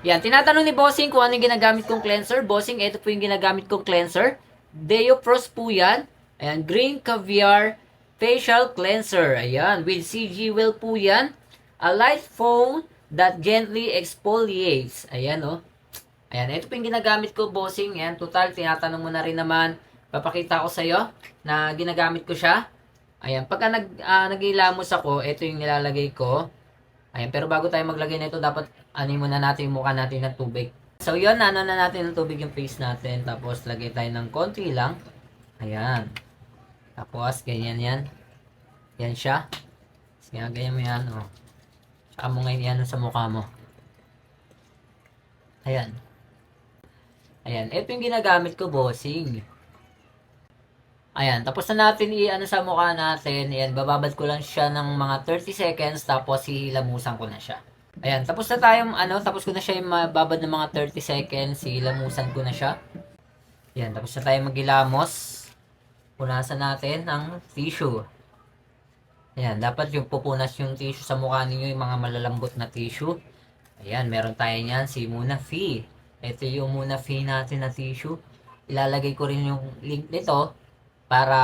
Yan, tinatanong ni Bossing kung ano yung ginagamit kong cleanser. Bossing, ito po yung ginagamit kong cleanser. Deoprost po yan. Ayan, Green Caviar Facial Cleanser. Ayan, with CG Well po yan. A light foam that gently exfoliates. Ayan, oh. Ayan, ito po yung ginagamit ko, Bossing. Ayan, total, tinatanong mo na rin naman. Papakita ko sa'yo na ginagamit ko siya. Ayan, pagka naghihilamos ako, ito yung nilalagay ko. Ayan, pero bago tayo maglagay nito, dapat anin muna natin yung mukha natin ng tubig. So, yun, na natin ng tubig yung face natin. Tapos, lagay tayo ng konti lang. Ayan. Tapos, ganyan yan. Yan siya. Sige, ganyan mo yan, oh. Saka mo ngayon yan sa mukha mo. Ayan. Ayan, ito yung ginagamit ko, Bossing. Ayan, tapos na natin i-ano sa mukha natin. Ayan, bababad ko lang siya ng mga 30 seconds, tapos hihilamusan ko na siya. Ayan, tapos na tayong, tapos ko na siya yung mababad ng mga 30 seconds, hihilamusan ko na siya. Ayan, tapos na tayong maghilamos. Punasan natin ng tissue. Ayan, dapat yung pupunas yung tissue sa mukha ninyo, yung mga malalambot na tissue. Ayan, meron tayo niyan, si Muna Fee. Ito yung Muna Fee natin na tissue. Ilalagay ko rin yung link nito para,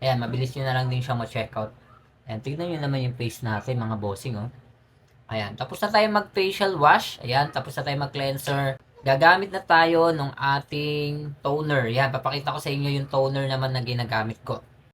ayan, mabilis nyo na lang din siya ma-check out. Ayan, tignan nyo naman yung face natin, mga bossing, oh. Ayan, tapos na tayo mag-facial wash. Ayan, tapos na tayo mag-cleanser. Gagamit na tayo ng ating toner. Ayan, papakita ko sa inyo yung toner naman na ginagamit ko.